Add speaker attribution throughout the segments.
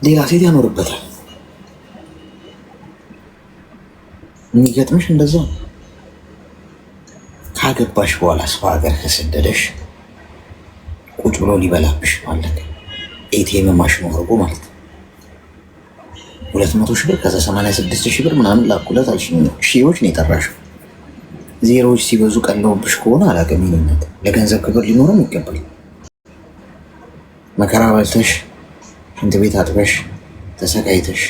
Speaker 1: ሌላ ሴት ያኖርበታል። የሚገጥምሽ እንደዛ ካገባሽ በኋላ ሰው ሀገር ከሰደደሽ ቁጭ ብሎ ሊበላብሽ ማለት ኤቲኤም ማሽን አድርጎ ማለት 200 ሺህ ብር ከዛ 86 ሺህ ብር ምናምን ላኩለት አልሽ። ሺዎች ነው የጠራሽው። ዜሮዎች ሲበዙ ቀለውብሽ ከሆነ አላውቅም። ይሉነት ለገንዘብ ክብር ሊኖርም ይገባል። መከራ በልተሽ ሽንት ቤት አጥበሽ ተሰቃይተሽ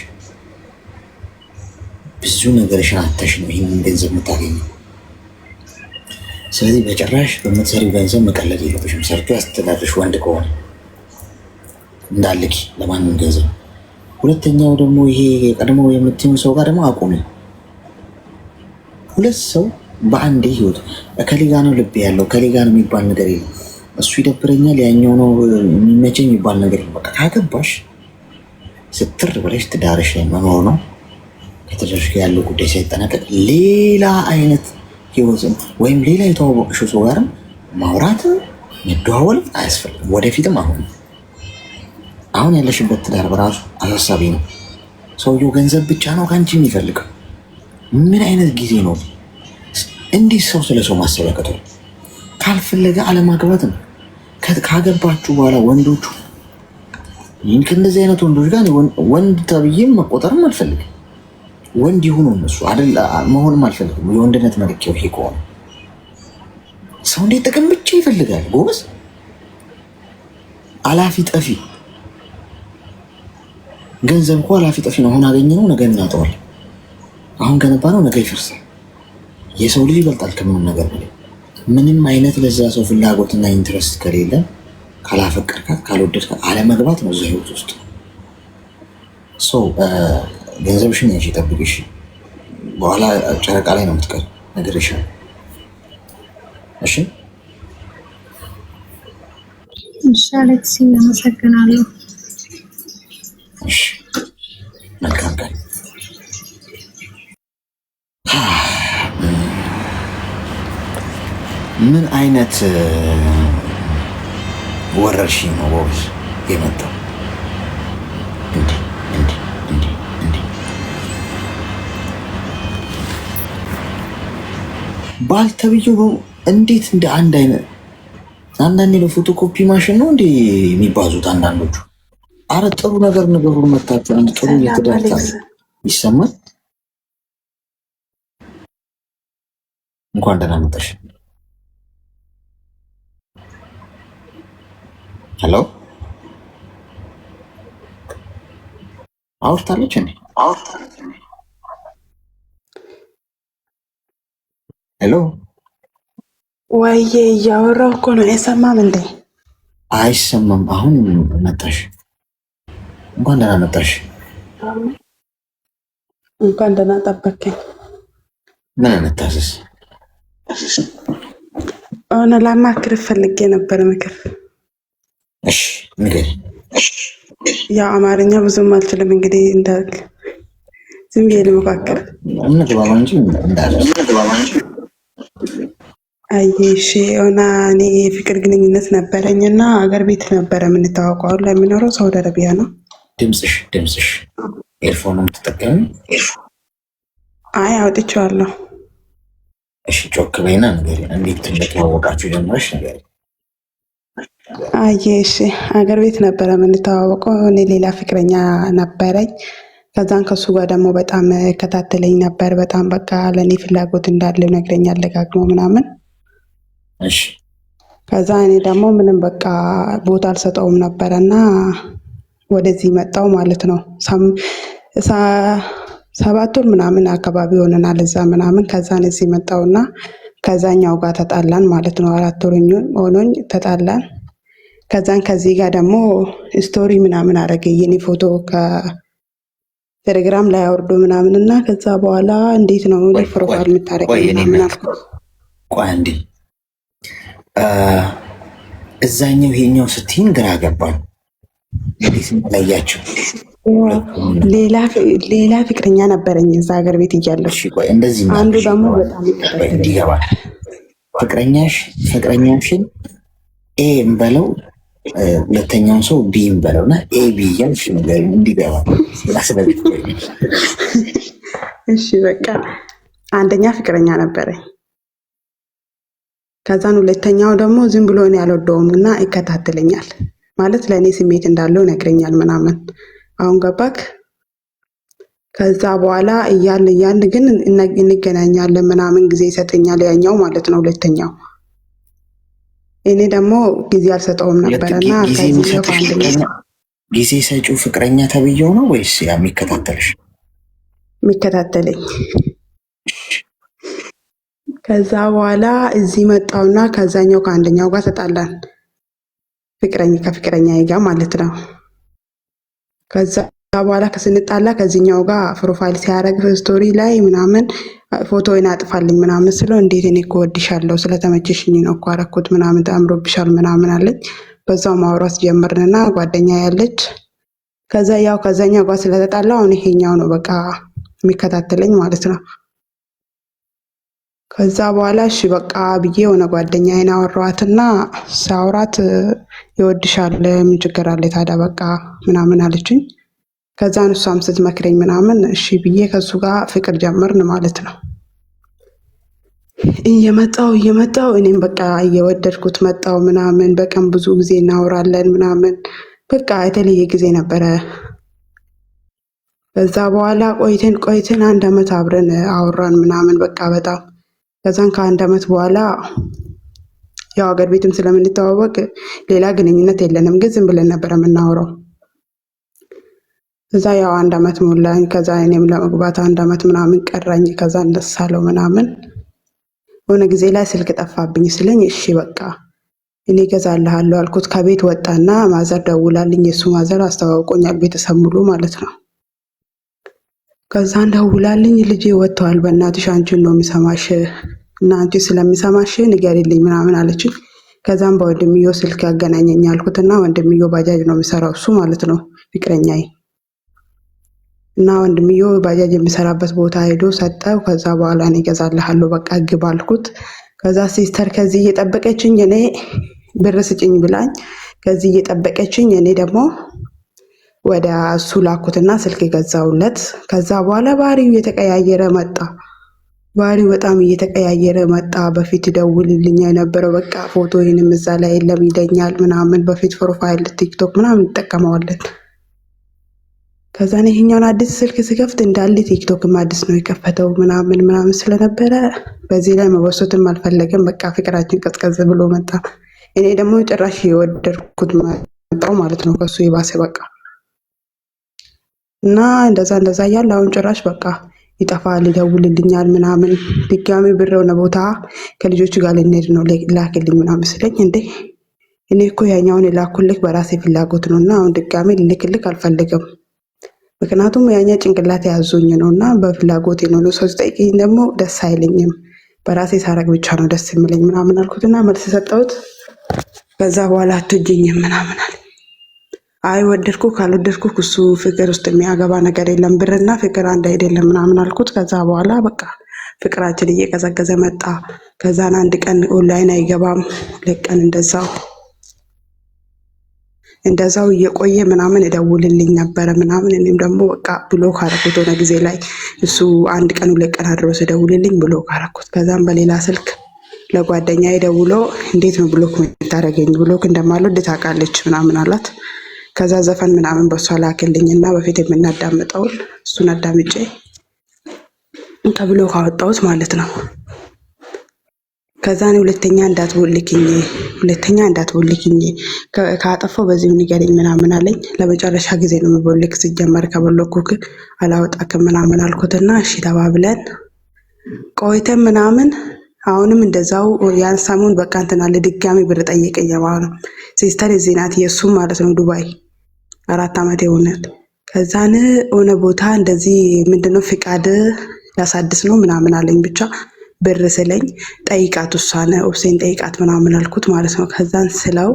Speaker 1: ብዙ ነገርሽን አተሽ ነው ይህንን ገንዘብ የምታገኘው። ስለዚህ በጭራሽ በምትሰሪው ገንዘብ መቀለድ የለብሽም። ሰርቶ ያስተዳድርሽ ወንድ ከሆነ እንዳልኪ ለማንም ገንዘብ። ሁለተኛው ደግሞ ይሄ ቀድሞ የምትይው ሰው ጋር ደግሞ አቁሚ። ሁለት ሰው በአንድ ህይወት ከሊጋ ነው ልብ ያለው ከሊጋ ነው የሚባል ነገር የለም። እሱ ይደብረኛል ያኛው ነው የሚመቸኝ የሚባል ነገር የለም። በቃ ካገባሽ ስትር ብለሽ ትዳርሽ ላይ መኖር ነው። ከተደረሽ ያለው ጉዳይ ሳይጠናቀቅ ሌላ አይነት ህይወትም ወይም ሌላ የተዋወቅሽው ሰው ጋርም ማውራት መደዋወል አያስፈልግም። ወደፊትም አሁን ያለሽበት ትዳር በራሱ አሳሳቢ ነው። ሰውየው ገንዘብ ብቻ ነው ከአንቺ የሚፈልገው። ምን አይነት ጊዜ ነው? እንዲህ ሰው ስለ ሰው ማሰብ ያቅተዋል። ካልፈለገ አለማግባት ነው። ካገባችሁ በኋላ ወንዶቹ ይህን ከእንደዚህ አይነት ወንዶች ጋር ወንድ ተብዬም መቆጠርም አልፈልግም። ወንድ ይሁኑ እነሱ መሆንም አልፈልግም። የወንድነት መለኪያው ይሄ ከሆነ ሰው እንዴት ጥቅም ብቻ ይፈልጋል? ጎበዝ አላፊ ጠፊ ገንዘብ እኮ አላፊ ጠፊ ነው። አሁን አገኘነው ነገ እናጠዋለን። አሁን ገነባ ነው ነገ ይፈርሳል። የሰው ልጅ ይበልጣል ከምንም ነገር በላይ። ምንም አይነት ለዛ ሰው ፍላጎትና ኢንትረስት ከሌለ ካላፈቀርካት ካልወደድካት አለመግባት ነው እዛ ህይወት ውስጥ ሰው ገንዘብሽን ያዥ ጠብቅሽ። በኋላ ጨረቃ ላይ ነው የምትቀር ነገር ይሻል። እሺ
Speaker 2: አሌክስ እናመሰግናለሁ።
Speaker 1: እሺ መልካም ቀን። ምን አይነት ወረርሽኝ ነው ቦስ የመጣው? ባልተብዬው እንዴት እንደ አንድ አይነት አንዳንዴ ለፎቶኮፒ ማሽን ነው እንዴ የሚባዙት አንዳንዶቹ። አረ ጥሩ ነገር ነገሩን መታችሁ አንድ ጥሩ እየተዳርታ ይሰማል። እንኳን ደህና መጣሽ። ሄሎ አውርታለች እንዴ? ሄሎ
Speaker 3: ወይዬ እያወራሁ እኮ ነው። አይሰማም እንዴ?
Speaker 1: አይሰማም። አሁን መጣሽ። እንኳን ደህና መጣሽ።
Speaker 3: እንኳን ደህና ጠበከኝ።
Speaker 1: ምን እንታዘዝ?
Speaker 3: ሆነ ላማክር ፈልጌ ነበር ምክር።
Speaker 1: እሺ ንገሪ።
Speaker 3: ያው አማርኛ ብዙም አልችልም እንግዲህ እንዳልክ ዝም ብዬ ልሞካከር።
Speaker 1: እንግባባ እንጂ እንዳለሽ
Speaker 3: እሺ የሆነ እኔ የፍቅር ግንኙነት ነበረኝ እና አገር ቤት ነበረ የምንታወቀው። አሁን ላይ የሚኖረው ሳውዲ አረቢያ ነው።
Speaker 1: ድምፅሽ ኤርፎን የምትጠቀሚ?
Speaker 3: አይ አውጥቼዋለሁ።
Speaker 1: እሺ ጮክ በይና ንገሪ። እንዴት እንደተዋወቃችሁ ጀምረሽ ንገሪ።
Speaker 3: እሺ አገር ቤት ነበረ የምንተዋወቀው። እኔ ሌላ ፍቅረኛ ነበረኝ። ከዛን ከሱ ጋር ደግሞ በጣም ከታተለኝ ነበር። በጣም በቃ ለእኔ ፍላጎት እንዳለው ነግረኛል ደጋግሞ ምናምን።
Speaker 1: እሺ
Speaker 3: ከዛ እኔ ደግሞ ምንም በቃ ቦታ አልሰጠውም ነበረ እና ወደዚህ መጣው ማለት ነው። 7 ወር ምናምን አካባቢ ሆነናል እዛ ምናምን። ከዛን እዚህ መጣውና ከዛኛው ጋር ተጣላን ማለት ነው። 4 ወር ሆኖኝ ተጣላን። ከዛን ከዚህ ጋር ደግሞ ስቶሪ ምናምን አረገ የኔ ፎቶ ከቴሌግራም ላይ አውርዶ ምናምን እና ከዛ በኋላ እንዴት ነው ፕሮፋይል የምታረገው ምናምን አልኩት።
Speaker 1: ቆይ እንዴ እዛኛው ይሄኛው ስትይን ግራ ገባን። እንዴት እንደላያችሁ?
Speaker 3: ሌላ ፍቅረኛ ነበረኝ እዛ ሀገር ቤት እያለሁ።
Speaker 1: እሺ ቆይ እንደዚህ
Speaker 3: አንዱ ደግሞ በጣም
Speaker 1: እንዲገባል ፍቅረኛሽን እንበለው ሁለተኛውን ሰው ቢም በለውና ኤቢ እያልሽ ነገር እንዲገባ ስላስበልጥ።
Speaker 3: እሺ በቃ አንደኛ ፍቅረኛ ነበረኝ። ከዛን ሁለተኛው ደግሞ ዝም ብሎ እኔ አልወደውም እና ይከታተለኛል ማለት ለእኔ ስሜት እንዳለው ነግረኛል ምናምን። አሁን ገባክ? ከዛ በኋላ እያል ግን እንገናኛለን ምናምን ጊዜ ይሰጠኛል ያኛው ማለት ነው ሁለተኛው። እኔ ደግሞ ጊዜ አልሰጠውም ነበረና
Speaker 1: ጊዜ ሰጪው ፍቅረኛ ተብዬው ነው ወይስ ያ የሚከታተልሽ?
Speaker 3: የሚከታተለኝ። ከዛ በኋላ እዚህ መጣውና ከዛኛው ከአንደኛው ጋር ተጣላን። ከፍቅረኛ ጋር ማለት ነው። ከዛ በኋላ ከስንጣላ ከዚህኛው ጋር ፕሮፋይል ሲያደርግ ስቶሪ ላይ ምናምን ፎቶዬን አጥፋልኝ ምናምን ስለው እንዴት እኔ እኮ ወድሻለሁ ስለተመቸሽኝ ነው እኮ አደረኩት ምናምን ተምሮብሻል ምናምን አለኝ። በዛው ማውራት ጀመርንና ጓደኛ ያለች ከዛ ያው ከዛኛው ጋር ስለተጣላ አሁን ይሄኛው ነው በቃ የሚከታተለኝ ማለት ነው። ከዛ በኋላ እሺ በቃ ብዬ የሆነ ጓደኛዬን አወራኋትና ሳውራት ይወድሻል ምን ችግር አለ ታዲያ በቃ ምናምን አለችኝ። ከዛን እሷም ስትመክረኝ ምናምን እሺ ብዬ ከሱ ጋር ፍቅር ጀመርን ማለት ነው። እየመጣው እኔም በቃ እየወደድኩት መጣው ምናምን በቀን ብዙ ጊዜ እናወራለን ምናምን በቃ የተለየ ጊዜ ነበረ። ከዛ በኋላ ቆይተን 1 ዓመት አብረን አወራን ምናምን በቃ በጣም ከዛን ከ1 ዓመት በኋላ ያው ሀገር ቤትም ስለምንተዋወቅ ሌላ ግንኙነት የለንም፣ ግን ዝም ብለን ነበር የምናወራው። እዛ ያው 1 ዓመት ሞላኝ። ከዛ እኔም ለመግባት 1 ዓመት ምናምን ቀራኝ። ከዛ እንደሳለው ምናምን የሆነ ጊዜ ላይ ስልክ ጠፋብኝ ስለኝ እሺ በቃ እኔ እገዛልሃለሁ አልኩት። ከቤት ወጣና ማዘር ደውላልኝ፣ የሱ ማዘር አስተዋውቆኛል ቤተሰብ ሙሉ ማለት ነው። ከዛ ደውላልኝ ልጄ ወጥተዋል፣ በእናትሽ አንቺን ነው የሚሰማሽ እና አንቺ ስለሚሰማሽ ንገሪልኝ ምናምን አለችኝ። ከዛም በወንድምዮ ስልክ ያገናኘኝ አልኩትና ወንድምዮ ባጃጅ ነው የሚሰራው እሱ ማለት ነው ፍቅረኛዬ። እና ወንድምዮ ባጃጅ የሚሰራበት ቦታ ሄዶ ሰጠው። ከዛ በኋላ እኔ እገዛልሃለሁ በቃ ግባ አልኩት። ከዛ ሲስተር ከዚህ እየጠበቀችኝ እኔ ብር ስጭኝ ብላኝ ከዚህ እየጠበቀችኝ እኔ ደግሞ ወደ እሱ ላኩትና ስልክ ገዛውለት። ከዛ በኋላ ባህሪው እየተቀያየረ መጣ። ባህሪው በጣም እየተቀያየረ መጣ። በፊት ይደውልልኝ የነበረው በቃ ፎቶዬንም እዛ ላይ የለም ይለኛል ምናምን። በፊት ፕሮፋይል ቲክቶክ ምናምን እንጠቀመዋለን። ከዛ ይሄኛውን አዲስ ስልክ ስከፍት እንዳለ ቲክቶክም አዲስ ነው የከፈተው ምናምን ስለነበረ በዚህ ላይ መወሰትም አልፈለገም። በቃ ፍቅራችን ቀዝቀዝ ብሎ መጣ። እኔ ደግሞ ጭራሽ የወደድኩት መጣው ማለት ነው ከሱ የባሰ በቃ እና እንደዛ እያለ አሁን ጭራሽ በቃ ይጠፋል፣ ይደውልልኛል ምናምን። ድጋሚ ብር የሆነ ቦታ ከልጆቹ ጋር ልንሄድ ነው ላክልኝ ምናምን ስለኝ እንዴ እኔ እኮ ያኛውን የላኩልክ በራሴ ፍላጎት ነው እና አሁን ድጋሚ ልልክልክ አልፈልግም። ምክንያቱም ያኛ ጭንቅላት ያዞኝ ነው እና በፍላጎቴ ነው። ሰው ሲጠይቀኝ ደግሞ ደስ አይለኝም፣ በራሴ ሳረግ ብቻ ነው ደስ የሚለኝ ምናምን አልኩትና መልስ ሰጠሁት። ከዛ በኋላ አትወጂኝም ምናምን አለ። አይ ወደድኩ ካልወደድኩ እሱ ፍቅር ውስጥ የሚያገባ ነገር የለም፣ ብርና ፍቅር አንድ አይደለም ምናምን አልኩት። ከዛ በኋላ በቃ ፍቅራችን እየቀዘቀዘ መጣ። ከዛን 1 ቀን ኦንላይን አይገባም፣ 2 ቀን እንደዛው እየቆየ ምናምን እደውልልኝ ነበረ ምናምን። እኔም ደግሞ በቃ ብሎክ አደረኩት። ሆነ ጊዜ ላይ እሱ 1 ቀን 2 ቀን አድሮስ እደውልልኝ ብሎክ አደረኩት። ከዛም በሌላ ስልክ ለጓደኛዬ ደውሎ እንዴት ነው ብሎክ የምታደርገኝ? ብሎክ እንደማልወድ ታውቃለች ምናምን አላት። ከዛ ዘፈን ምናምን በሷ ላክልኝ እና በፊት የምናዳምጠውን እሱን አዳምጬ ተብሎ ካወጣሁት ማለት ነው። ከዛ ሁለተኛ እንዳትቦልክኝ ካጠፋው በዚህ ንገረኝ ምናምን አለኝ። ለመጨረሻ ጊዜ ነው የምቦልክ፣ ሲጀመር ከቦለኩክ አላወጣክም ምናምን አልኩትና እሺ ተባብለን ቆይተን ምናምን አሁንም እንደዛው ያን ሰሞን በቃ እንትና ለድጋሚ ብር ጠየቀኝ ማለት ነው። ሲስተር እዚህ ናት የእሱም ማለት ነው ዱባይ 4 ዓመት የሆናት። ከዛን ሆነ ቦታ እንደዚህ ምንድነው ፍቃድ ላሳድስ ነው ምናምን አለኝ። ብቻ ብር ስለኝ ጠይቃት እሷን ኦብሴን ጠይቃት ምናምን አልኩት ማለት ነው። ከዛን ስለው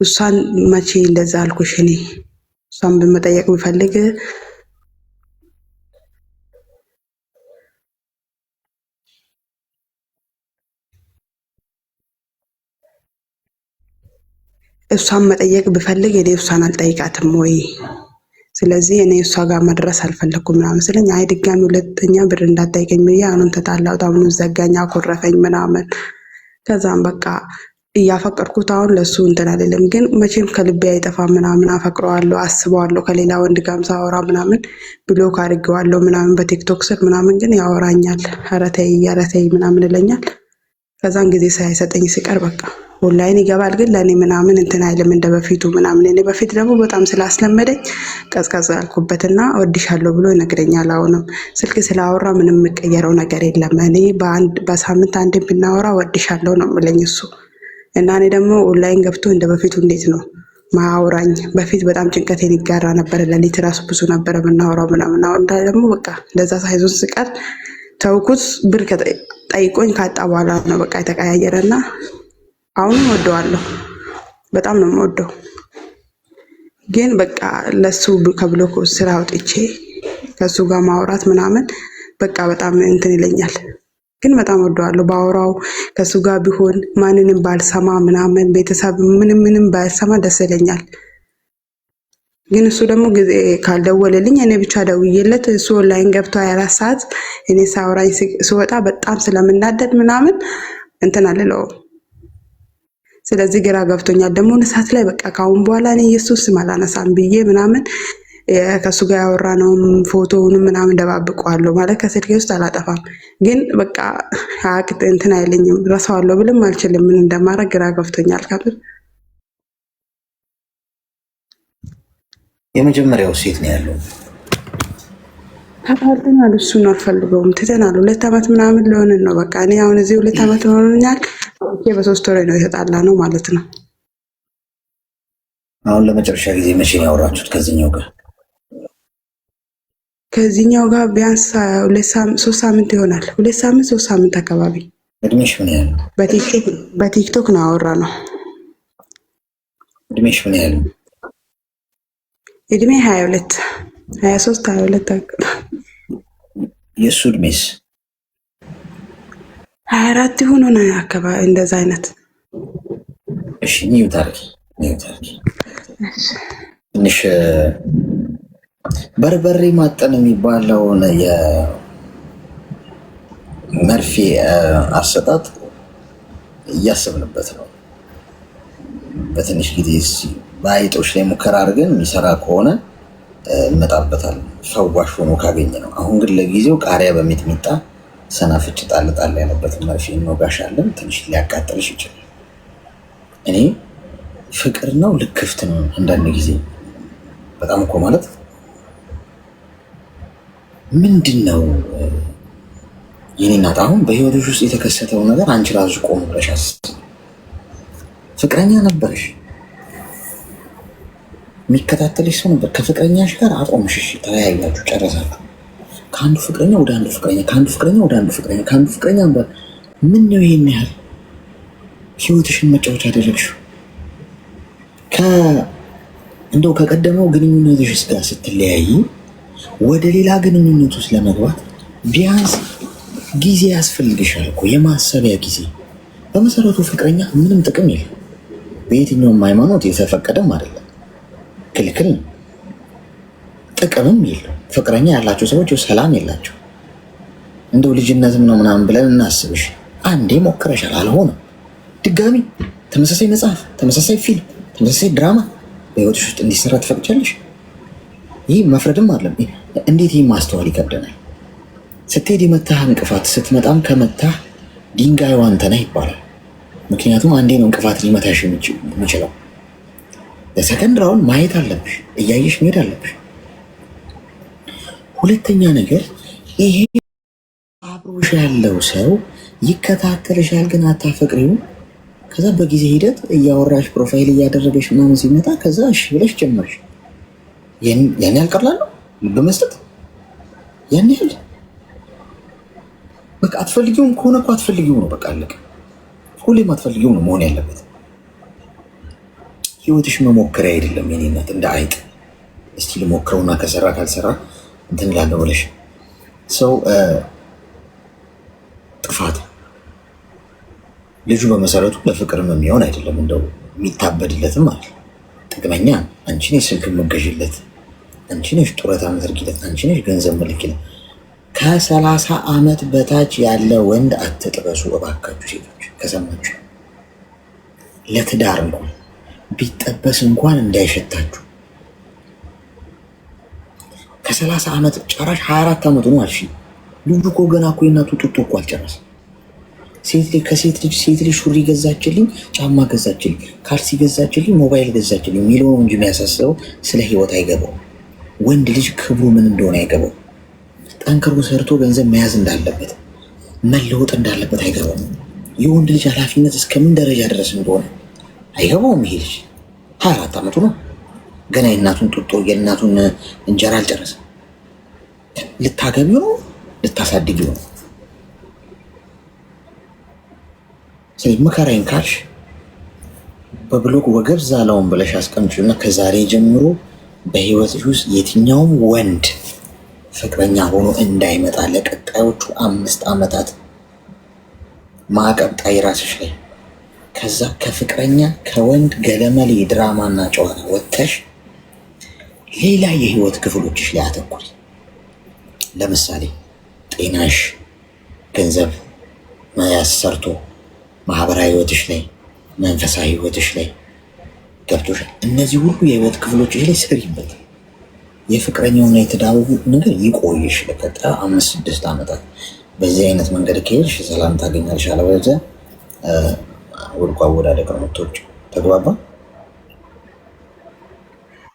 Speaker 3: እሷን መቼ እንደዛ አልኩሽ እኔ እሷን በመጠየቅ ብፈልግ እሷን መጠየቅ ብፈልግ እኔ እሷን አልጠይቃትም ወይ? ስለዚህ እኔ እሷ ጋር መድረስ አልፈለኩም ምናምን ስለኝ አይ ድጋሚ ሁለተኛ ብር እንዳትጠይቀኝ ብዬ አሁንም ተጣላሁት። አሁንም ዘጋኝ፣ አኮረፈኝ ምናምን። ከዛም በቃ እያፈቀርኩት አሁን ለሱ እንትን አይደለም፣ ግን መቼም ከልቤ አይጠፋም ምናምን። አፈቅረዋለሁ፣ አስበዋለሁ ከሌላ ወንድ ጋርም ሳወራ ምናምን ብሎክ አድርጌዋለሁ ምናምን በቲክቶክ ስር ምናምን፣ ግን ያወራኛል። ኧረ ተይ ምናምን ይለኛል። ከዛን ጊዜ ሳይሰጠኝ ሲቀር በቃ ኦንላይን ይገባል፣ ግን ለእኔ ምናምን እንትን አይልም እንደ በፊቱ ምናምን። እኔ በፊት ደግሞ በጣም ስላስለመደኝ ቀዝቀዝ ያልኩበትና እወድሻለሁ ብሎ ይነግረኛል። አሁንም ስልክ ስላወራ ምንም የምቀየረው ነገር የለም። እኔ በሳምንት አንዴ ብናወራ እወድሻለሁ ነው የምለኝ እሱ። እና እኔ ደግሞ ኦንላይን ገብቶ እንደ በፊቱ እንዴት ነው ማውራኝ? በፊት በጣም ጭንቀቴን ይጋራ ነበረ፣ ለሊት ራሱ ብዙ ነበረ የምናወራው ምናምን። አሁን ደግሞ በቃ እንደዛ ሳይዞን ስቀር ተውኩት። ብር ጠይቆኝ ካጣ በኋላ ነው በቃ የተቀያየረና አሁንም ወደዋለሁ፣ በጣም ነው የምወደው። ግን በቃ ለሱ ከብሎክ ስራ አውጥቼ ከሱ ጋር ማውራት ምናምን በቃ በጣም እንትን ይለኛል። ግን በጣም ወደዋለሁ። ባወራው ከሱ ጋር ቢሆን ማንንም ባልሰማ ምናምን ቤተሰብ ምንም ባልሰማ ደስ ይለኛል። ግን እሱ ደግሞ ጊዜ ካልደወለልኝ እኔ ብቻ ደውዬለት እሱ ኦንላይን ገብቶ 24 ሰዓት እኔ ሳውራኝ ስወጣ በጣም ስለምናደድ ምናምን እንትን አልለውም። ስለዚህ ግራ ገብቶኛል። ደግሞ ሰዓት ላይ በቃ ካሁን በኋላ እኔ ኢየሱስ ስም አላነሳም ብዬ ምናምን ከሱ ጋር ያወራነውም ፎቶውንም ምናምን ደባብቀዋለሁ ማለት ከስልኬ ውስጥ አላጠፋም። ግን በቃ እንትን አይለኝም፣ ረሳዋለሁ ብልም አልችልም። ምን እንደማደርግ ግራ ገብቶኛል። ከምር
Speaker 1: የመጀመሪያው ሴት ነው ያለው።
Speaker 3: ተጣልተናል። እሱን አልፈልገውም፣ ትተናል። 2 ዓመት ምናምን ሊሆንን ነው። በቃ እኔ አሁን እዚህ 2 ዓመት ሆኖኛል። በ3 ወር ነው የተጣላ ነው ማለት ነው።
Speaker 1: አሁን ለመጨረሻ ጊዜ መቼ ነው ያወራችሁት ከዚህኛው ጋር?
Speaker 3: ከዚህኛው ጋር ቢያንስ 3 ሳምንት ይሆናል። 2 ሳምንት 3 ሳምንት አካባቢ።
Speaker 1: እድሜሽ ምን ያህል?
Speaker 3: በቲክቶክ ነው አወራ ነው።
Speaker 1: እድሜሽ ምን ያህል?
Speaker 3: እድሜ 22 23 22
Speaker 1: የእሱ እድሜስ?
Speaker 3: 24 ይሁን ነው አካባቢ እንደዛ አይነት።
Speaker 1: እሺ ኒው ታርኪ ትንሽ በርበሬ ማጠን የሚባለውን የመርፌ አሰጣጥ እያሰብንበት ነው። በትንሽ ጊዜ በአይጦች ላይ ሙከራ አድርገን የሚሰራ ከሆነ እንመጣበታል፣ ፈዋሽ ሆኖ ካገኘ ነው። አሁን ግን ለጊዜው ቃሪያ በሚጥሚጣ ሰናፍጭ ጣል ያለበት መርፌ እንወጋሻለን። ትንሽ ሊያቃጥልሽ ይችላል። እኔ ፍቅር ነው ልክፍት ነው አንዳንድ ጊዜ በጣም እኮ ማለት ምንድን ነው የኔ እናት? አሁን በህይወትሽ ውስጥ የተከሰተው ነገር አንቺ ራስሽ ቆም ብለሽ አስቢ። ፍቅረኛ ነበረሽ፣ የሚከታተልሽ ሰው ነበር። ከፍቅረኛሽ ጋር አቆምሽ፣ ተለያያችሁ፣ ጨረሳችሁ። ከአንዱ ፍቅረኛ ወደ አንዱ ፍቅረኛ፣ ከአንዱ ፍቅረኛ ወደ አንዱ ፍቅረኛ፣ ከአንዱ ፍቅረኛ ምን ነው ይሄን ያህል ህይወትሽን መጫወቻ አደረግሽው? እንደው ከቀደመው ግንኙነትሽ ጋር ስትለያይ ወደ ሌላ ግንኙነት ውስጥ ለመግባት ቢያንስ ጊዜ ያስፈልግሻል እኮ፣ የማሰቢያ ጊዜ። በመሰረቱ ፍቅረኛ ምንም ጥቅም የለም። በየትኛውም ሃይማኖት የተፈቀደም አይደለም፣ ክልክል ነው። ጥቅምም የለም። ፍቅረኛ ያላቸው ሰዎች ሰላም የላቸው። እንደው ልጅነትም ነው ምናምን ብለን እናስብሽ። አንዴ ሞክረሻል፣ አልሆነም። ድጋሚ ተመሳሳይ መጽሐፍ፣ ተመሳሳይ ፊልም፣ ተመሳሳይ ድራማ በህይወትሽ ውስጥ እንዲሰራ ትፈቅጃለሽ? ይህ መፍረድም አለም። እንዴት ይህ ማስተዋል ይከብደናል። ስትሄድ የመታህ እንቅፋት ስትመጣም ከመታህ ድንጋይ ዋንተ ነህ ይባላል። ምክንያቱም አንዴ ነው እንቅፋት ሊመታሽ የሚችለው። ለሰከንድ ራውን ማየት አለብሽ፣ እያየሽ መሄድ አለብሽ። ሁለተኛ ነገር ይሄ አብሮሽ ያለው ሰው ይከታተልሻል፣ ግን አታፈቅሪው። ከዛ በጊዜ ሂደት እያወራሽ ፕሮፋይል እያደረገሽ ምናምን ሲመጣ ከዛ እሺ ብለሽ ጀመርሽ። ያን ያህል ቀላል በመስጠት ያን ያህል በቃ አትፈልጊውም ከሆነ እኮ አትፈልጊው ነው፣ በቃ አለቀ። ሁሌም አትፈልጊው ነው መሆን ያለበት። ህይወትሽ መሞከሪያ አይደለም የኔ እናት፣ እንደ አይጥ እስቲ ልሞክረውና ከሰራ ካልሰራ እንትን እላለሁ ብለሽ ሰው ጥፋት ልጁ በመሰረቱ ለፍቅርም የሚሆን አይደለም። እንደው የሚታበድለትም አለ። ጥቅመኛ አንቺ ነሽ ስልክ የምትገዢለት፣ አንቺ ነሽ ጡረታ የምትርጊለት፣ አንቺ ነሽ ገንዘብ ምልኪለት። ከ30 ዓመት በታች ያለ ወንድ አትጥበሱ እባካችሁ ሴቶች፣ ከሰማችሁ ለትዳር እንኳን ቢጠበስ እንኳን እንዳይሸታችሁ። ከ30 ዓመት ጨራሽ 24 ዓመቱ ነው አልሽ። ልጁ እኮ ገና እኮ የእናቱ ጡጦ እኮ አልጨረሰም። ሴት ልጅ ሱሪ ገዛችልኝ፣ ጫማ ገዛችልኝ፣ ካልሲ ገዛችልኝ፣ ሞባይል ገዛችልኝ የሚለው ነው እንጂ የሚያሳስበው ስለ ህይወት አይገባው። ወንድ ልጅ ክብሩ ምን እንደሆነ አይገባው። ጠንክሮ ሰርቶ ገንዘብ መያዝ እንዳለበት መለወጥ እንዳለበት አይገባው። የወንድ ልጅ ኃላፊነት እስከምን ደረጃ ድረስ እንደሆነ አይገባውም። ይሄ ልጅ 24 ዓመቱ ነው ገና የእናቱን ጡጦ የእናቱን እንጀራ አልጨረሰም። ልታገቢው ነው ልታሳድጊው ነው። ስለዚህ ምከራይን ካልሽ በብሎክ ወገብ ዛላውን ብለሽ አስቀምጪው እና ከዛሬ ጀምሮ በህይወትሽ ውስጥ የትኛውም ወንድ ፍቅረኛ ሆኖ እንዳይመጣ ለቀጣዮቹ 5 ዓመታት ማዕቀብ ጣይ ራስሽ ላይ። ከዛ ከፍቅረኛ ከወንድ ገለመሌ ድራማና ጨዋታ ወጥተሽ ሌላ የህይወት ክፍሎችሽ ላይ አተኩሪ። ለምሳሌ ጤናሽ፣ ገንዘብ መያዝ ሰርቶ ማህበራዊ ህይወትሽ ላይ፣ መንፈሳዊ ህይወትሽ ላይ ገብቶሻል። እነዚህ ሁሉ የህይወት ክፍሎችሽ ላይ ስሪበት። የፍቅረኛውና የትዳሩ ነገር ይቆይሽ ለቀጣዩ 5-6 ዓመታት። በዚህ አይነት መንገድ ከሄድሽ ሰላም ታገኛለሽ። አለበለዚያ ወድቆ አወዳደቅ ነው የምትወጪው። ተግባባ?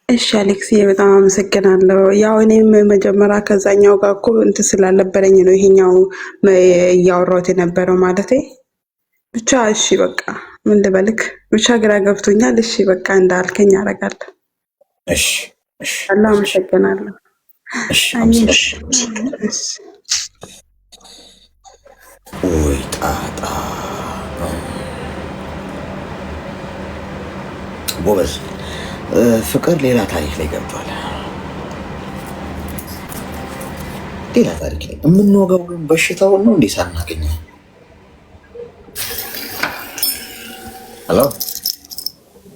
Speaker 3: እሺ አሌክስ በጣም አመሰግናለሁ። ያው እኔም መጀመሪያ ከዛኛው ጋር እኮ እንትን ስላልነበረኝ ነው ይሄኛው እያወራሁት የነበረው ማለት ብቻ። እሺ በቃ ምን ልበልክ፣ ብቻ ግራ ገብቶኛል። እሺ በቃ እንዳልከኝ አደርጋለሁ።
Speaker 1: እሺ እሺ፣
Speaker 3: አመሰግናለሁ።
Speaker 1: ወይ ጣጣ ጎበዝ። ፍቅር ሌላ ታሪክ ላይ ገብቷል። ሌላ ታሪክ ላይ የምንወገው ግን በሽታውን ነው እንዴ ሳናገኘ። ሄሎ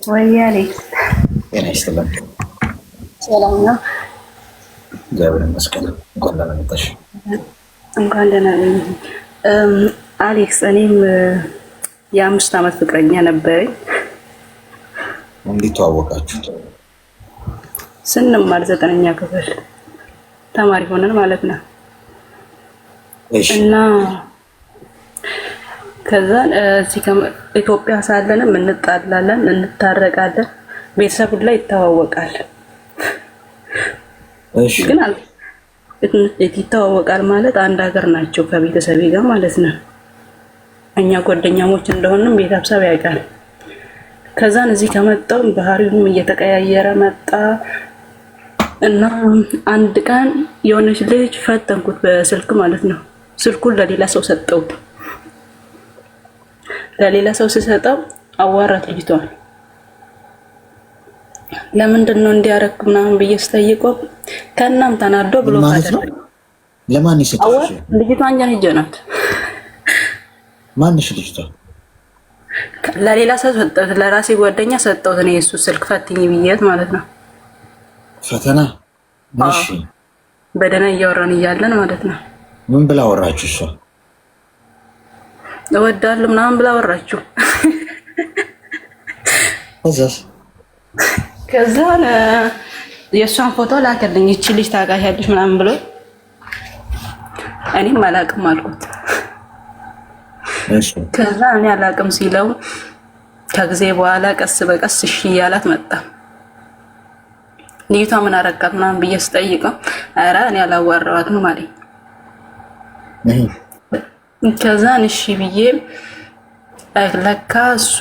Speaker 4: ወይ አሌክስ፣
Speaker 1: ጤና ይስጥልን።
Speaker 4: ሰላም ነው?
Speaker 1: እግዚአብሔር ይመስገን። እንኳን ደህና መጣሽ።
Speaker 4: እንኳን ደህና አሌክስ። እኔም የ5 ዓመት ፍቅረኛ ነበረኝ።
Speaker 1: እንዴት ተዋወቃችሁት?
Speaker 4: ስንማር 9ኛ ክፍል ተማሪ ሆነን ማለት ነው። እና ከዛን እዚህ ኢትዮጵያ ሳለንም እንጣላለን፣ እንታረቃለን። ቤተሰቡ ላይ ይተዋወቃል። ግን ይተዋወቃል ማለት አንድ ሀገር ናቸው ከቤተሰቤ ጋር ማለት ነው። እኛ ጓደኛሞች እንደሆንም ቤተሰብ ያውቃል። ከዛን እዚህ ከመጣው ባህሪውም እየተቀያየረ መጣ እና አንድ ቀን የሆነች ልጅ ፈተንኩት በስልክ ማለት ነው። ስልኩን ለሌላ ሰው ሰጠው። ለሌላ ሰው ሲሰጠው አዋራት ልጅቷን። ለምንድን ነው እንዲያረክ ምናምን ብዬ ስጠይቀው ከእናም ተናዶ ብሎ ካደረገ
Speaker 1: ለማን ይሰጣው?
Speaker 4: ልጅቷ አንጀን ሂጅ ናት።
Speaker 1: ማንሽ ልጅቷ?
Speaker 4: ለሌላ ሰው ሰጠው። ለራሴ ጓደኛ ሰጠው። እኔ እሱ ስልክ ፈትኝ ብዬት ማለት ነው።
Speaker 1: ፈተና እሺ።
Speaker 4: በደህና እያወራን እያለን ማለት ነው።
Speaker 1: ምን ብላ አወራችሁ? እሷ
Speaker 4: እወዳለሁ ምናምን ብላ አወራችሁ። ከዛን የእሷን ፎቶ ላከልኝ። እቺ ልጅ ታውቃታለሽ ምናምን ብሎ እኔም አላውቅም አልኩት። ከዛ እኔ አላውቅም ሲለው ከጊዜ በኋላ ቀስ በቀስ እሺ እያላት መጣ። ልጅቷ ምን አረጋት ምናምን ብዬ ስጠይቀው ኧረ እኔ አላዋራኋትም አለኝ። ከዛን እሺ ብዬ ለካ እሱ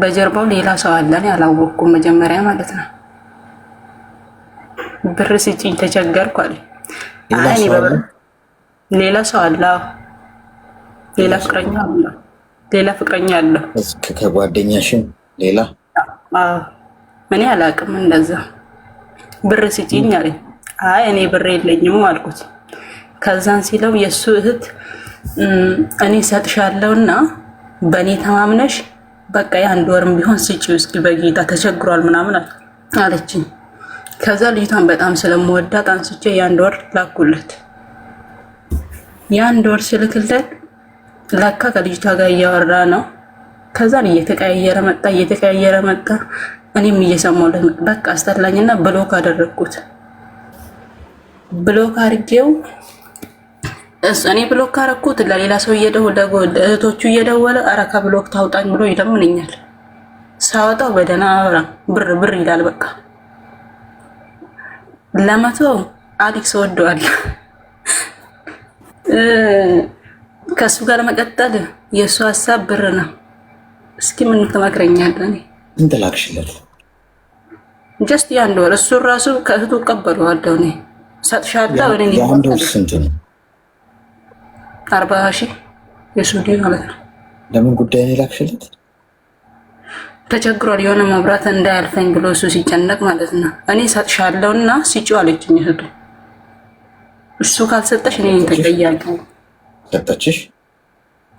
Speaker 4: በጀርባው ሌላ ሰው አለ። እኔ አላወቅኩም መጀመሪያ ማለት ነው። ብር ስጪኝ ተቸገርኩ አለኝ። አይ ሌላ ሰው አለ፣ ሌላ ፍቅረኛ አለ፣ ሌላ ፍቅረኛ አለ።
Speaker 1: ከጓደኛሽም ሌላ?
Speaker 4: አዎ እኔ አላውቅም። እንደዛ ብር ስጪኝ አለኝ። አይ እኔ ብር የለኝም አልኩት። ከዛን ሲለው የሱ እህት እኔ ሰጥሻለሁና በእኔ ተማምነሽ በቃ የአንድ ወርም ቢሆን ስጪው እስኪ በጌታ ተቸግሯል ምናምን አለችኝ። ከዛ ልጅቷን በጣም ስለምወዳት አንስቼ የአንድ ወር ላኩለት። የአንድ ወር ስልክለት ለካ ከልጅቷ ጋር እያወራ ነው። ከዛን እየተቀያየረ መጣ። እኔም እየሰማሁለት በቃ አስጠላኝና ብሎክ አደረግኩት። ብሎክ አድርጌው እኔ ብሎክ ካረኩት ለሌላ ሰው እየደወለ እህቶቹ እየደወለ ኧረ ከብሎክ ታውጣኝ ብሎ ይለምንኛል። ሳወጣው በደህና አወራ ብር ይላል። በቃ ለመቶ አሌክስ ወደዋል። ከሱ ጋር ለመቀጠል የእሱ ሀሳብ ብር ነው። እስኪ ምን ትመክረኛለህ?
Speaker 1: ምን ተላክሽለት?
Speaker 4: ጀስት ያንድ ወር እሱ ራሱ ከእህቱ ቀበለዋለሁ እኔ ሰጥሻለሁ። እኔ
Speaker 1: የአንድ ወር ስንት ነው?
Speaker 4: 40,000 የሱዲ ማለት ነው።
Speaker 1: ለምን ጉዳይ ነው የላክሽለት?
Speaker 4: ተቸግሯል የሆነ መብራት እንዳያልፈኝ ብሎ እሱ ሲጨነቅ ማለት ነው። እኔ ሰጥሻለሁና ሲጪው አለችኝ እህቱ። እሱ ካልሰጠሽ እኔ ተቀያቂ።
Speaker 1: ሰጠችሽ?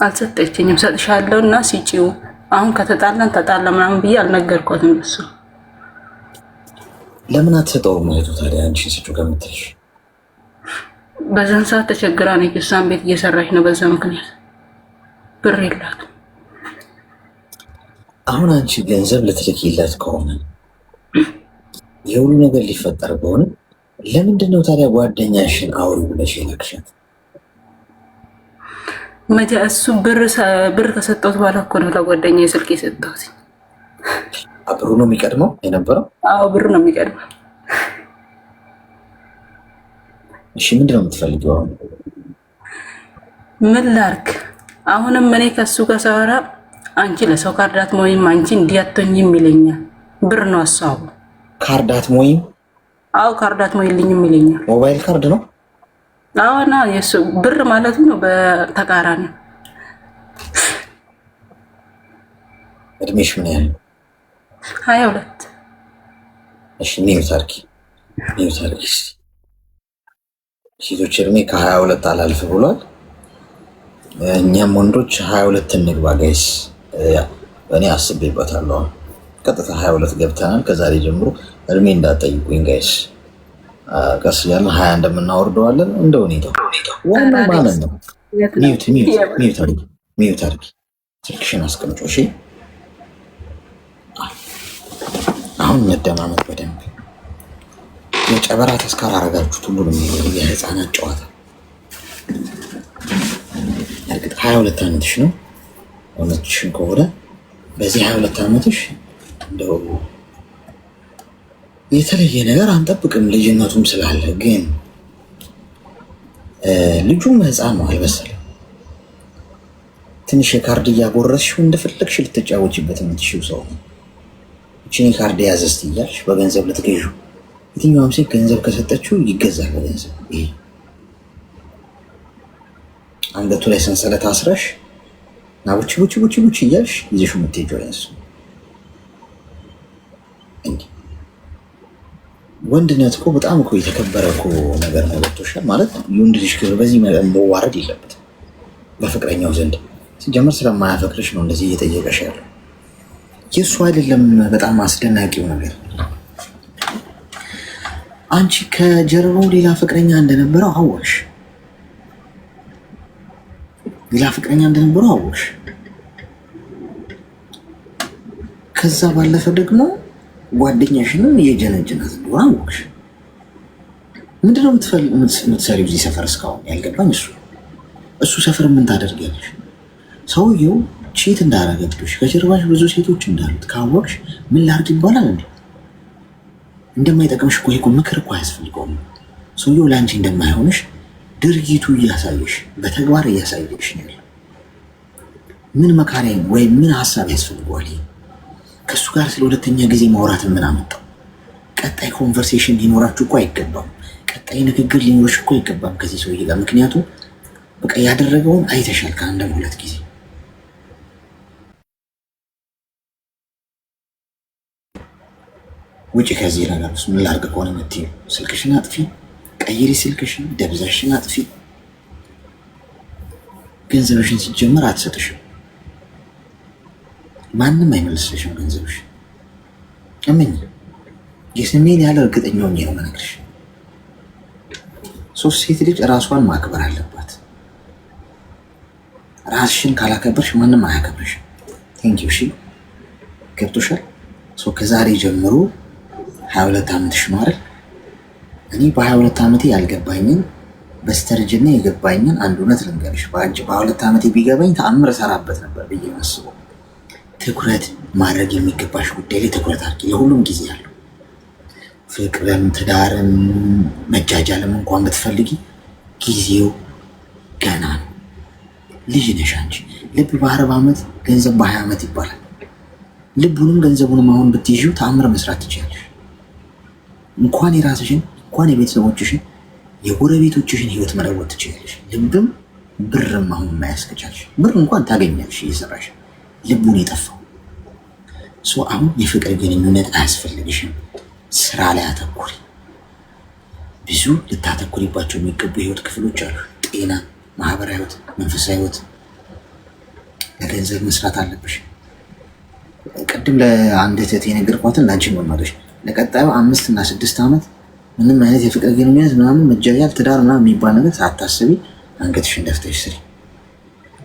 Speaker 4: አልሰጠችኝም። ሰጥሻለሁና ሲጪው አሁን ከተጣላን ተጣላ ምናምን ብዬ አልነገርኳትም። እሱ
Speaker 1: ለምን አትሰጠውም እህቱ ታዲያ አንቺ ስጪው ከምትልሽ?
Speaker 4: በዛን ሰዓት ተቸግራ ነው። የእሷን ቤት እየሰራች ነው። በዛ ምክንያት ብር የላትም።
Speaker 1: አሁን አንቺ ገንዘብ ልትልኪለት ከሆነ የሁሉ ነገር ሊፈጠር ከሆነ ለምንድን ነው ታዲያ ጓደኛሽን አውሪ ብለሽ የላክሻት?
Speaker 4: መቼ እሱ ብር ከሰጠሁት በኋላ እኮ ነው ለጓደኛዬ ስልክ የሰጠሁት።
Speaker 1: ብሩ ነው የሚቀድመው የነበረው?
Speaker 4: አዎ ብሩ ነው የሚቀድመው።
Speaker 1: እሺ ምንድን ነው የምትፈልጊው አሁን?
Speaker 4: ምን ላድርግ? አሁንም እኔ ከሱ ጋር ሳወራ አንቺ ለሰው ካርዳት ሞይም አንቺ እንዲያቶኝም ይለኛል። ብር ነው አሳው
Speaker 1: ካርዳት ሞይም?
Speaker 4: አዎ ካርዳት ሞይልኝም ይለኛል።
Speaker 1: ሞባይል ካርድ ነው?
Speaker 4: አዎ ና የሱ ብር ማለት ነው በተቃራኒ።
Speaker 1: እድሜሽ ምን ያህል?
Speaker 4: 22
Speaker 1: እሺ ኒውት አድርጊ። ሴቶች እድሜ ከ22 አላልፍ ብሏል። እኛም ወንዶች 22 እንግባ ጋይስ። እኔ አስቤበታለሁ። ቀጥታ 22 ገብተናል። ከዛሬ ጀምሮ እድሜ እንዳትጠይቁኝ ጋይስ። ቀስ እያልን 20 እንደምናወርደዋለን እንደ ሁኔታው። ዋናው ማለት ነው። ሚዩት አድርጊ። ስልክሽን አስቀምጮ። እሺ አሁን መደማመጥ በደንብ የጨበራ ተስካር አረጋችሁት። ሁሉንም የህፃናት ጨዋታ። እርግጥ 22 ዓመትሽ ነው። እውነትሽን ከሆነ በዚህ 22 ዓመትሽ እንደው የተለየ ነገር አንጠብቅም፣ ልጅነቱም ስላለ። ግን ልጁም ህፃን ነው፣ አልበሰለም። ትንሽ የካርድ እያጎረስሽው እንደፈለግሽ ልትጫወችበት የምትሽው ሰው ነው። እቺን ካርድ ያዘ እስቲ እያልሽ በገንዘብ ልትገዢው። የትኛውም ሴት ገንዘብ ከሰጠችው ይገዛል በገንዘብ። ይሄ አንገቱ ላይ ሰንሰለት አስረሽ እና ቡቺ እያልሽ ይዘሽው የምትሄጂው አይነት ሰው። ወንድነት እኮ በጣም እኮ የተከበረ እኮ ነገር ነው። ገብቶሻል ማለት ነው። የወንድ ልጅ ክብር በዚህ መዋረድ የለበትም በፍቅረኛው ዘንድ። ሲጀመር ስለማያፈቅርሽ ነው እንደዚህ እየጠየቀሽ ያለው። የእሱ አይደለም። በጣም አስደናቂው ነገር አንቺ ከጀርባው ሌላ ፍቅረኛ እንደነበረው አወቅሽ። ከዛ ባለፈ ደግሞ ጓደኛሽንም የጀነጅናት እንደሆነ አወቅሽ። ምንድነው የምትሰሪው እዚህ ሰፈር? እስካሁን ያልገባኝ እሱ ሰፈር ምን ታደርጊያለሽ? ሰውየው ቺት እንዳረገብሽ ከጀርባሽ ብዙ ሴቶች እንዳሉት ካወቅሽ ምን ላድርግ ይባላል እንዴ? እንደማይጠቅምሽ እኮ ምክር እኮ አያስፈልገውም። ሰውየው ለአንቺ እንደማይሆንሽ ድርጊቱ እያሳየሽ፣ በተግባር እያሳየሽ ነው። ምን መካሪያ ወይም ምን ሀሳብ ያስፈልገዋል? ከእሱ ጋር ስለ ሁለተኛ ጊዜ ማውራትን ምን አመጣው? ቀጣይ ኮንቨርሴሽን ሊኖራችሁ እኮ አይገባም። ቀጣይ ንግግር ሊኖርሽ እኮ አይገባም ከዚህ ሰውዬ ጋር። ምክንያቱም በቃ ያደረገውን አይተሻል ከአንድም 2 ጊዜ። ውጭ ከዚህ ነገር ውስጥ ምን ላድርግ ከሆነ የምትይው ስልክሽን አጥፊ፣ ቀይሪ፣ ስልክሽን ደብዛሽን አጥፊ። ገንዘብሽን ሲጀመር አትሰጥሽም። ማንም አይመልስልሽም ገንዘብሽ። እመኝ የስሜን ያለ እርግጠኛ ሆኜ ነው የምነግርሽ። ሴት ልጅ ራሷን ማክበር አለባት። ራስሽን ካላከበርሽ ማንም አያከብርሽ። ቴንኪው። እሺ ገብቶሻል? ከዛሬ ጀምሮ 22 ዓመትሽ ነው አይደል? እኔ በ22 ዓመቴ ያልገባኝን በስተርጅና የገባኝን አንድ እውነት ልንገርሽ። በ22 ዓመቴ ቢገባኝ ተአምር እሰራበት ነበር ብዬ ማስበው። ትኩረት ማድረግ የሚገባሽ ጉዳይ ላይ ትኩረት አድርጊ። ለሁሉም ጊዜ አለው። ፍቅርም ትዳርም መጃጃልም እንኳን ብትፈልጊ ጊዜው ገና ነው። ልጅ ነሽ አንቺ። ልብ በ40 ዓመት ገንዘብ በ20 ዓመት ይባላል። ልቡንም ገንዘቡንም አሁን ብትይዥው ተአምር መስራት ትችላለሽ። እንኳን የራስሽን እንኳን የቤተሰቦችሽን የጎረቤቶችሽን ህይወት መለወጥ ትችላለሽ። ልብም ብርም አሁን ማያስከቻልሽ። ብር እንኳን ታገኛለሽ እየሰራሽ። ልቡን የጠፋው አሁን የፍቅር ግንኙነት አያስፈልግሽም። ስራ ላይ አተኩሪ። ብዙ ልታተኩሪባቸው የሚገቡ የህይወት ክፍሎች አሉ። ጤና፣ ማህበራዊ ህይወት፣ መንፈሳዊ ህይወት። ለገንዘብ መስራት አለብሽ። ቅድም ለአንድ እህት የነገርኳትን ለአንቺ መማዶች ለቀጣዩ 5 እና 6 ዓመት ምንም አይነት የፍቅር ግንኙነት ምናምን መጃጃል፣ ትዳር ምናምን የሚባል ነገር ሳታስቢ አንገትሽን ደፍተሽ ስሪ።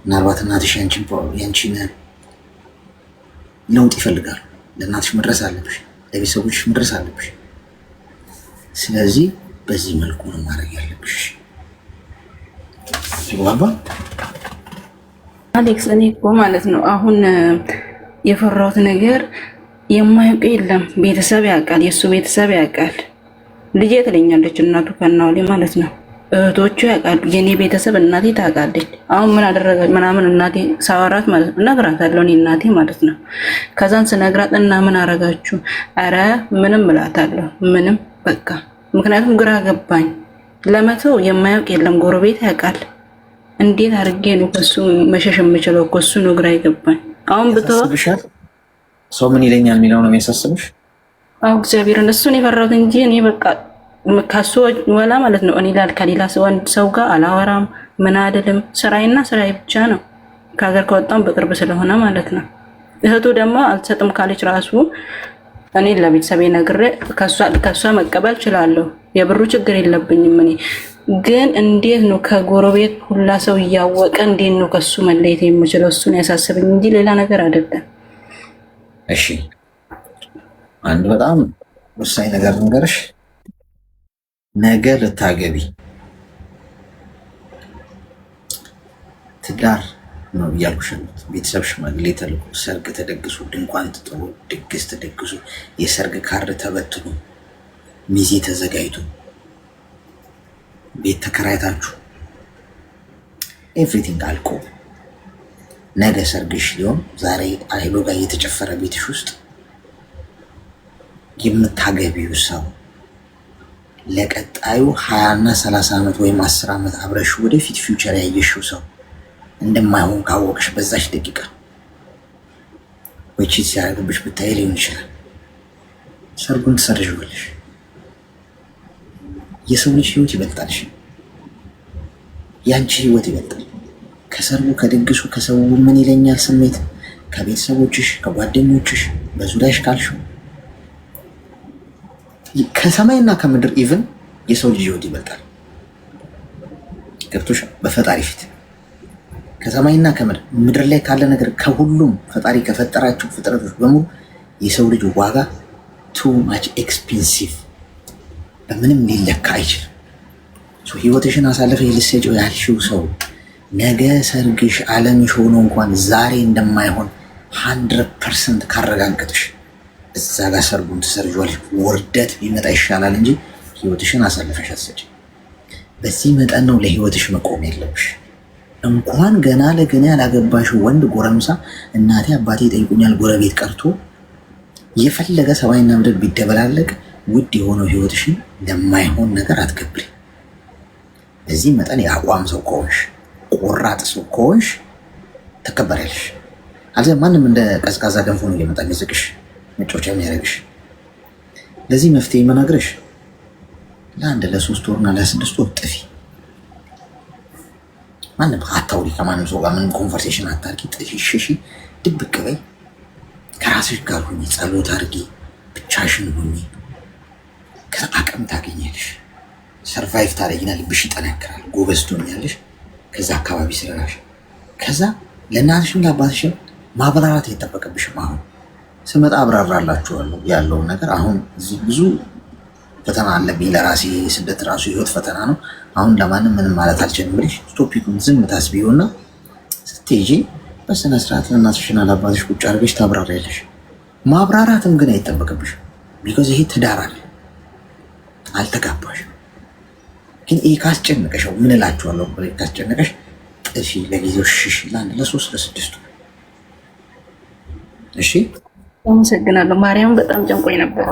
Speaker 1: ምናልባት እናትሽ ያንቺን ለውጥ ይፈልጋሉ። ለእናትሽ መድረስ አለብሽ። ለቤተሰቦችሽ መድረስ አለብሽ። ስለዚህ በዚህ መልኩ ነው ማድረግ ያለብሽ። ሲባባ
Speaker 4: አሌክስ፣ እኔ እኮ ማለት ነው አሁን የፈራሁት ነገር የማያውቅ የለም። ቤተሰብ ያውቃል፣ የእሱ ቤተሰብ ያውቃል። ልጄ ትለኛለች እናቱ ከናውሌ ማለት ነው። እህቶቹ ያውቃሉ፣ የኔ ቤተሰብ እናቴ ታውቃለች። አሁን ምን አደረገ ምናምን እናቴ ሳወራት ማለት ነው እነግራታለሁ፣ እኔ እናቴ ማለት ነው። ከዛን ስነግራት እና ምን አረጋችሁ? አረ ምንም እላታለሁ፣ ምንም በቃ። ምክንያቱም ግራ ገባኝ። ለመተው የማያውቅ የለም፣ ጎረቤት ያውቃል። እንዴት አድርጌ ነው ከሱ መሸሽ የምችለው? ከሱ ነው ግራ ይገባኝ። አሁን ብተው
Speaker 1: ሰው ምን ይለኛል የሚለው ነው የሚያሳስብሽ?
Speaker 4: አዎ እግዚአብሔርን እሱን የፈራሁት እንጂ እኔ በቃ ከሱ ወላ ማለት ነው እኔ ከሌላ ሰው ጋር አላወራም፣ ምን አይደለም። ስራዬና ስራዬ ብቻ ነው። ከሀገር ከወጣም በቅርብ ስለሆነ ማለት ነው። እህቱ ደግሞ አልሰጥም ካለች ራሱ እኔ ለቤተሰቤ ነግሬ ከሷ መቀበል እችላለሁ። የብሩ ችግር የለብኝም። እኔ ግን እንዴት ነው ከጎረቤት ሁላ ሰው እያወቀ እንዴት ነው ከሱ መለየት የምችለው? እሱን ያሳስበኝ እንጂ ሌላ ነገር አይደለም።
Speaker 1: እሺ አንድ በጣም ወሳኝ ነገር ልንገርሽ። ነገ ልታገቢ ትዳር ነው እያልኩሽ ያሉት። ቤተሰብ ሽማግሌ ተልኮ ሰርግ ተደግሱ፣ ድንኳን ትጥሩ፣ ድግስ ተደግሱ፣ የሰርግ ካርድ ተበትኑ፣ ሚዜ ተዘጋጅቶ፣ ቤት ተከራይታችሁ ኤቭሪቲንግ አልቆ ነገ ሰርግሽ ሊሆን ዛሬ አይሎ ጋር እየተጨፈረ ቤትሽ ውስጥ የምታገቢው ሰው ለቀጣዩ 20 እና 30 ዓመት ወይም 10 ዓመት አብረሽ ወደፊት ፊውቸር ያየሽው ሰው እንደማይሆን ካወቅሽ በዛች ደቂቃ ወይ ቺት ሲያደርግብሽ ብታይ ሊሆን ይችላል። ሰርጉን ትሰርዥዋለሽ። የሰው ልጅ ህይወት ይበልጣልሽ። ያንቺ ህይወት ይበልጣል ከሰርጉ ከድግሱ ከሰው ምን ይለኛል ስሜት ከቤተሰቦችሽ ከጓደኞችሽ በዙሪያሽ ካልሽው ከሰማይና ከምድር ኢቭን የሰው ልጅ ህይወት ይበልጣል። ገብቶሽ? በፈጣሪ ፊት ከሰማይና ከምድር ምድር ላይ ካለ ነገር ከሁሉም ፈጣሪ ከፈጠራቸው ፍጥረቶች በሙሉ የሰው ልጅ ዋጋ ቱ ማች ኤክስፔንሲቭ በምንም ሊለካ አይችልም። ህይወትሽን አሳልፈሽ ልትሰጪው ያልሽው ሰው ነገ ሰርግሽ አለምሽ ሆኖ እንኳን ዛሬ እንደማይሆን 100% ካረጋገጥሽ እዛ ጋር ሰርጉን ትሰርጇለሽ። ውርደት ቢመጣ ይሻላል እንጂ ህይወትሽን አሳልፈሽ አትሰጪም። በዚህ መጠን ነው ለህይወትሽ መቆም ያለብሽ። እንኳን ገና ለገና ያላገባሽው ወንድ ጎረምሳ እናቴ አባቴ ይጠይቁኛል ጎረቤት ቀርቶ የፈለገ ሰማይና ምድር ቢደበላለቅ ውድ የሆነው ህይወትሽን ለማይሆን ነገር አትገብሪ። በዚህ መጠን የአቋም ሰው ከሆንሽ ቆራጥ ሰው ከሆንሽ ተከበሪያለሽ። አልዚያ ማንም እንደ ቀዝቃዛ ገንፎ ነው እየመጣ የሚዝቅሽ መጫወቻ የሚያደርግሽ። ለዚህ መፍትሄ መናገርሽ ለአንድ ለ3 ወርና ለ6 ወር ጥፊ። ማንም አታውሪ፣ ከማንም ሰው ጋር ምንም ኮንቨርሴሽን አታርጊ። ጥፊ፣ ሽሺ፣ ድብቅ በይ። ከራስሽ ጋር ሁኚ፣ ጸሎት አድርጊ፣ ብቻሽን ሁኚ። ከአቅም ታገኛለሽ፣ ሰርቫይቭ ታደርጊና ልብሽ ይጠነክራል፣ ጎበዝ ትሆኛለሽ። ከዛ አካባቢ ስለራሽ ከዛ ለእናትሽም ለአባትሽም ማብራራት አይጠበቅብሽም። አሁን ስመጣ አብራራላችኋለሁ ያለውን ነገር። አሁን እዚህ ብዙ ፈተና አለብኝ ለራሴ። ስደት ራሱ ህይወት ፈተና ነው። አሁን ለማንም ምንም ማለት አልችልም ብለሽ ቶፒኩን ዝም ታስቢውና ስትሄጂ በስነ ስርዓት ለእናትሽና ለአባትሽ ቁጭ አድርገሽ ታብራሪያለሽ። ማብራራትም ግን አይጠበቅብሽም። ቢኮዝ ይሄ ትዳር አለ፣ አልተጋባሽም። ግን ይሄ ካስጨነቀሽ ምን እላችኋለሁ፣ ካስጨነቀሽ ጥፊ፣ ለጊዜው ሽሽ፣ ለአንድ ለሶስት ለስድስቱ። እሺ
Speaker 4: አመሰግናለሁ። ማርያም በጣም ጨንቆኝ ነበር።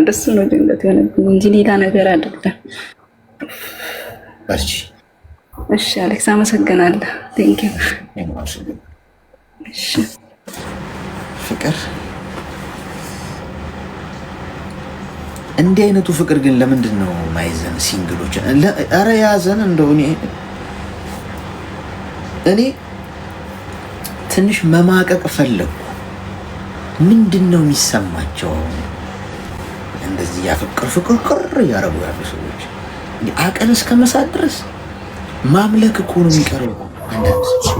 Speaker 4: ደስ ነው ድንገት የሆነብኝ እንጂ ሌላ ነገር አይደለም።
Speaker 1: በርቺ።
Speaker 4: እሺ አሌክስ አመሰግናለሁ። ቴንኪው። እሺ
Speaker 1: ፍቅር እንዲህ አይነቱ ፍቅር ግን ለምንድን ነው ማይዘን? ሲንግሎችን ኧረ ያዘን እንደው እኔ ትንሽ መማቀቅ ፈለግኩ። ምንድን ነው የሚሰማቸው እንደዚህ ያፍቅር ፍቅር እያረጉ ያሉ ሰዎች? አቀል እስከ መሳት ድረስ ማምለክ እኮ ነው የሚቀረው። አንዳንድ ሰው